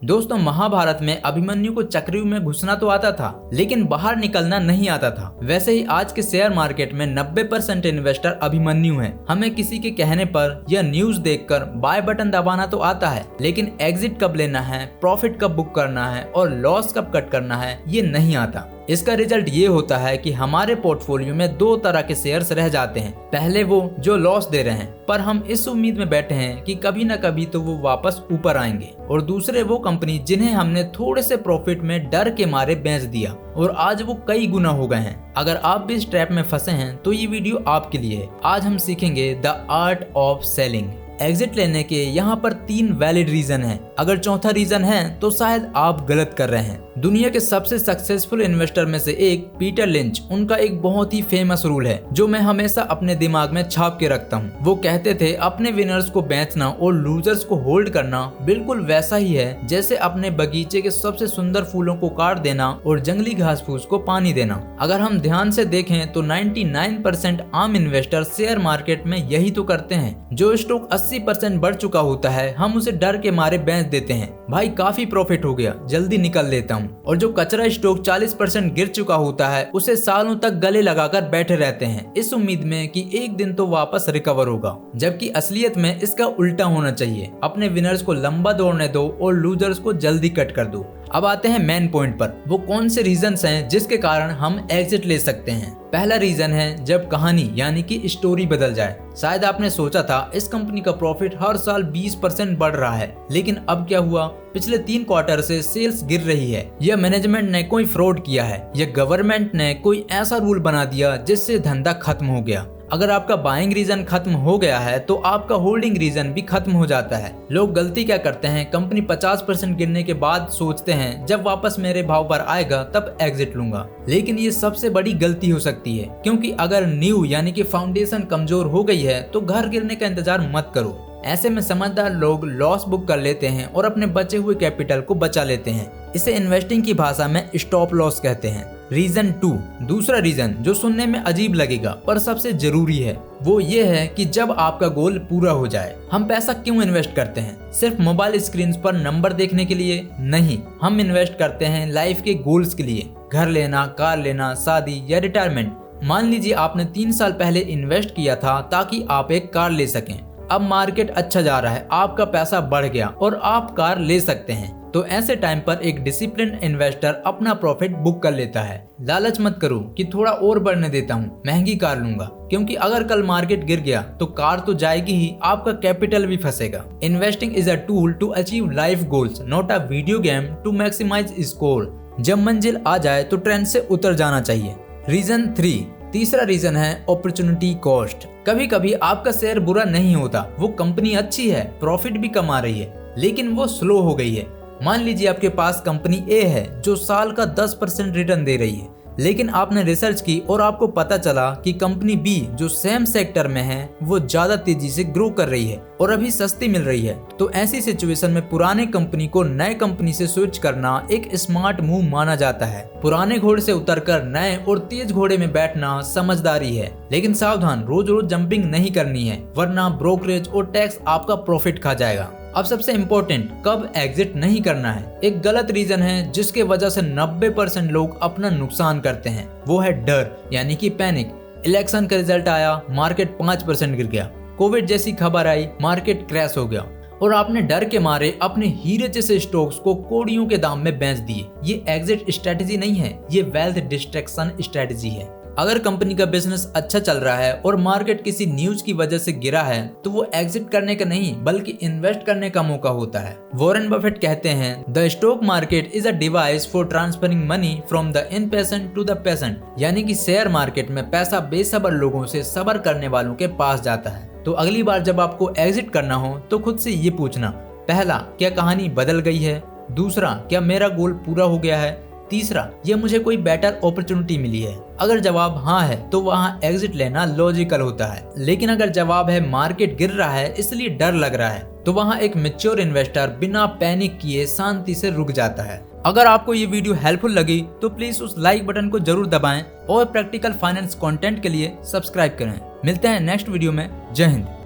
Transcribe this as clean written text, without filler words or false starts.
दोस्तों, महाभारत में अभिमन्यु को चक्रव्यूह में घुसना तो आता था, लेकिन बाहर निकलना नहीं आता था। वैसे ही आज के शेयर मार्केट में 90% इन्वेस्टर अभिमन्यु हैं। हमें किसी के कहने पर या न्यूज देखकर बाय बटन दबाना तो आता है, लेकिन एग्जिट कब लेना है, प्रॉफिट कब बुक करना है और लॉस कब कट करना है, ये नहीं आता। इसका रिजल्ट ये होता है कि हमारे पोर्टफोलियो में दो तरह के शेयर्स रह जाते हैं। पहले वो जो लॉस दे रहे हैं, पर हम इस उम्मीद में बैठे हैं कि कभी न कभी तो वो वापस ऊपर आएंगे, और दूसरे वो कंपनी जिन्हें हमने थोड़े से प्रॉफिट में डर के मारे बेच दिया और आज वो कई गुना हो गए हैं। अगर आप भी इस ट्रैप में फंसे हैं तो ये वीडियो आपके लिए है। आज हम सीखेंगे the art of selling. Exit लेने के यहाँ पर 3 वैलिड रीजन हैं। अगर चौथा रीजन है तो शायद आप गलत कर रहे हैं। दुनिया के सबसे सक्सेसफुल इन्वेस्टर में से एक पीटर लिंच, उनका एक बहुत ही फेमस रूल है जो मैं हमेशा अपने दिमाग में छाप के रखता हूँ। वो कहते थे अपने विनर्स को बेचना और लूजर्स को होल्ड करना बिल्कुल वैसा ही है जैसे अपने बगीचे के सबसे सुंदर फूलों को काट देना और जंगली घास फूस को पानी देना। अगर हम ध्यान से देखें तो 99% आम इन्वेस्टर शेयर मार्केट में यही तो करते हैं। जो स्टॉक 80% बढ़ चुका होता है, हम उसे डर के मारे बेच देते हैं। भाई काफी प्रॉफिट हो गया, जल्दी निकल लेता हूँ। और जो कचरा स्टॉक 40% गिर चुका होता है, उसे सालों तक गले लगाकर बैठे रहते हैं इस उम्मीद में कि एक दिन तो वापस रिकवर होगा। जबकि असलियत में इसका उल्टा होना चाहिए। अपने विनर्स को लंबा दौड़ने दो और लूजर्स को जल्दी कट कर दो। अब आते हैं मेन पॉइंट पर। वो कौन से रीजंस हैं जिसके कारण हम एग्जिट ले सकते हैं। पहला रीजन है जब कहानी यानी कि स्टोरी बदल जाए। शायद आपने सोचा था इस कंपनी का प्रॉफिट हर साल 20% बढ़ रहा है, लेकिन अब क्या हुआ? पिछले 3 क्वार्टर से सेल्स गिर रही है। या मैनेजमेंट ने कोई फ्रॉड किया है, या गवर्नमेंट ने कोई ऐसा रूल बना दिया जिससे धंधा खत्म हो गया। अगर आपका बाइंग रीजन खत्म हो गया है तो आपका होल्डिंग रीजन भी खत्म हो जाता है। लोग गलती क्या करते हैं, कंपनी 50% गिरने के बाद सोचते हैं जब वापस मेरे भाव पर आएगा तब एग्जिट लूंगा। लेकिन ये सबसे बड़ी गलती हो सकती है, क्योंकि अगर नींव यानी कि फाउंडेशन कमजोर हो गई है तो घर गिरने का इंतजार मत करो। ऐसे में समझदार लोग लॉस बुक कर लेते हैं और अपने बचे हुए कैपिटल को बचा लेते हैं। इसे इन्वेस्टिंग की भाषा में स्टॉप लॉस कहते हैं। रीजन 2, दूसरा रीजन जो सुनने में अजीब लगेगा पर सबसे जरूरी है, वो ये है कि जब आपका गोल पूरा हो जाए। हम पैसा क्यों इन्वेस्ट करते हैं? सिर्फ मोबाइल स्क्रीन पर नंबर देखने के लिए नहीं, हम इन्वेस्ट करते हैं लाइफ के गोल्स के लिए। घर लेना, कार लेना, शादी या रिटायरमेंट। मान लीजिए आपने 3 साल पहले इन्वेस्ट किया था ताकि आप एक कार ले सकें। अब मार्केट अच्छा जा रहा है, आपका पैसा बढ़ गया और आप कार ले सकते हैं। तो ऐसे टाइम पर एक डिसिप्लिन इन्वेस्टर अपना प्रॉफिट बुक कर लेता है। लालच मत करो कि थोड़ा और बढ़ने देता हूँ, महंगी कार लूंगा, क्योंकि अगर कल मार्केट गिर गया तो कार तो जाएगी ही, आपका कैपिटल भी फंसेगा। Investing is a tool to achieve life goals, not a video game to maximise score. जब मंजिल आ जाए तो ट्रेंड से उतर जाना चाहिए। रीजन 3, तीसरा रीजन है अपॉर्चुनिटी कॉस्ट। कभी कभी आपका शेयर बुरा नहीं होता, वो कंपनी अच्छी है, प्रॉफिट भी कमा रही है, लेकिन वो स्लो हो गई है। मान लीजिए आपके पास कंपनी ए है जो साल का 10% रिटर्न दे रही है, लेकिन आपने रिसर्च की और आपको पता चला कि कंपनी बी जो सेम सेक्टर में है वो ज्यादा तेजी से ग्रो कर रही है और अभी सस्ती मिल रही है। तो ऐसी सिचुएशन में पुराने कंपनी को नए कंपनी से स्विच करना एक स्मार्ट मूव माना जाता है। पुराने घोड़े से उतरकर नए और तेज घोड़े में बैठना समझदारी है, लेकिन सावधान, रोज रोज जंपिंग नहीं करनी है, वरना ब्रोकरेज और टैक्स आपका प्रॉफिट खा जाएगा। अब सबसे इम्पोर्टेंट, कब एग्जिट नहीं करना है। एक गलत रीजन है जिसके वजह से 90% लोग अपना नुकसान करते हैं, वो है डर यानी कि पैनिक। इलेक्शन का रिजल्ट आया, मार्केट 5% गिर गया। कोविड जैसी खबर आई, मार्केट क्रैश हो गया और आपने डर के मारे अपने हीरे जैसे स्टॉक्स को कौड़ियों के दाम में बेच दिए। ये एग्जिट स्ट्रेटजी नहीं है, ये वेल्थ डिस्ट्रैक्शन स्ट्रेटजी है। अगर कंपनी का बिजनेस अच्छा चल रहा है और मार्केट किसी न्यूज की वजह से गिरा है तो वो एग्जिट करने का नहीं बल्कि इन्वेस्ट करने का मौका होता है। वॉरेन बफेट कहते हैं the stock market is a device for transferring money from the inpatient to the patient, यानी कि शेयर मार्केट में पैसा बेसब्र लोगों से सब्र करने वालों के पास जाता है। तो अगली बार जब आपको एग्जिट करना हो तो खुद से ये पूछना, पहला, क्या कहानी बदल गई है? दूसरा, क्या मेरा गोल पूरा हो गया है? तीसरा, ये मुझे कोई बेटर अपॉर्चुनिटी मिली है? अगर जवाब हाँ है तो वहाँ एग्जिट लेना लॉजिकल होता है। लेकिन अगर जवाब है मार्केट गिर रहा है इसलिए डर लग रहा है, तो वहाँ एक मैच्योर इन्वेस्टर बिना पैनिक किए शांति से रुक जाता है। अगर आपको ये वीडियो हेल्पफुल लगी तो प्लीज उस लाइक बटन को जरूर दबाएं और प्रैक्टिकल फाइनेंस कंटेंट के लिए सब्सक्राइब करें। मिलते हैं नेक्स्ट वीडियो में। जय हिंद।